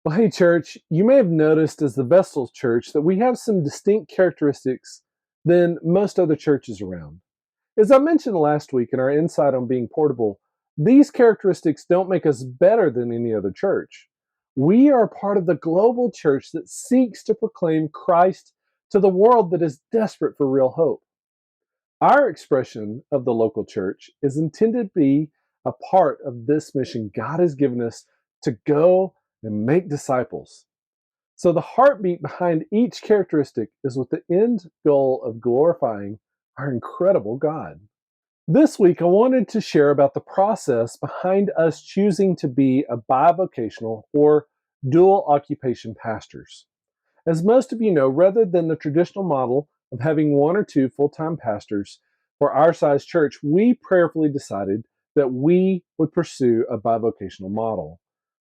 Well, hey, church, you may have noticed as the Vestal Church that we have some distinct characteristics than most other churches around. As I mentioned last week in our insight on being portable, these characteristics don't make us better than any other church. We are part of the global church that seeks to proclaim Christ to the world that is desperate for real hope. Our expression of the local church is intended to be a part of this mission God has given us to go and make disciples. So the heartbeat behind each characteristic is with the end goal of glorifying our incredible God. This week, I wanted to share about the process behind us choosing to be a bivocational or dual occupation pastors. As most of you know, rather than the traditional model of having one or two full time pastors for our size church, we prayerfully decided that we would pursue a bivocational model.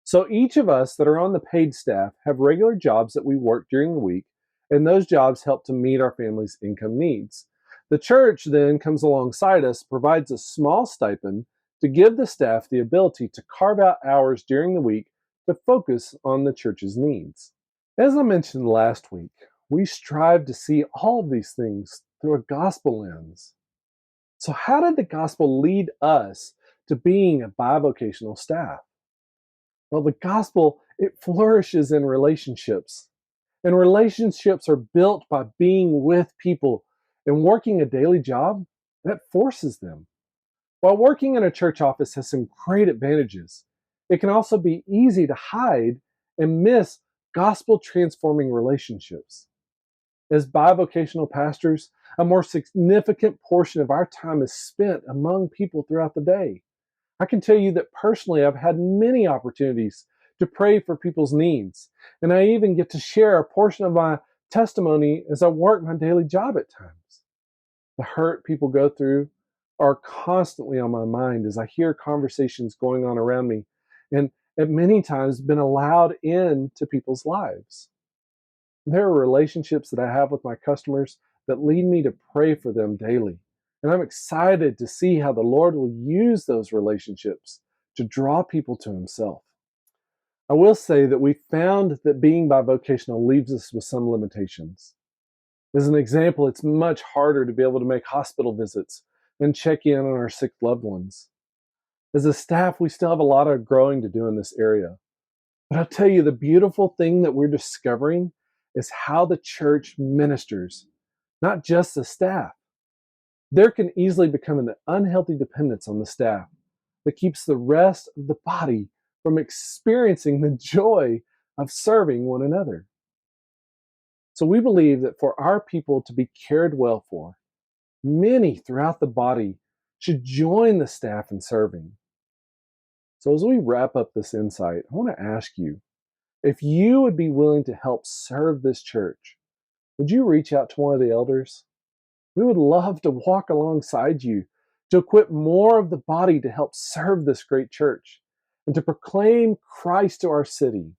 So each of us that are on the paid staff have regular jobs that we work during the week, and those jobs help to meet our family's income needs. The church then comes alongside us, provides a small stipend to give the staff the ability to carve out hours during the week to focus on the church's needs. As I mentioned last week, we strive to see all of these things through a gospel lens. So, how did the gospel lead us to being a bivocational staff? Well, the gospel, it flourishes in relationships. And relationships are built by being with people and working a daily job that forces them. While working in a church office has some great advantages, it can also be easy to hide and miss gospel transforming relationships. As bivocational pastors, a more significant portion of our time is spent among people throughout the day. I can tell you that personally, I've had many opportunities to pray for people's needs, and I even get to share a portion of my testimony as I work my daily job at times. The hurt people go through are constantly on my mind as I hear conversations going on around me, and at many times been allowed into people's lives. There are relationships that I have with my customers that lead me to pray for them daily. And I'm excited to see how the Lord will use those relationships to draw people to Himself. I will say that we found that being bivocational leaves us with some limitations. As an example, it's much harder to be able to make hospital visits and check in on our sick loved ones. As a staff, we still have a lot of growing to do in this area. But I'll tell you, the beautiful thing that we're discovering is how the church ministers, not just the staff. There can easily become an unhealthy dependence on the staff that keeps the rest of the body from experiencing the joy of serving one another. So we believe that for our people to be cared well for, many throughout the body should join the staff in serving. So as we wrap up this insight, I want to ask you, if you would be willing to help serve this church, would you reach out to one of the elders? We would love to walk alongside you to equip more of the body to help serve this great church and to proclaim Christ to our city.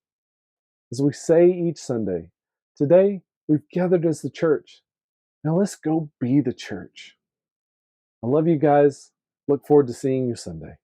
As we say each Sunday, today we've gathered as the church. Now let's go be the church. I love you guys. Look forward to seeing you Sunday.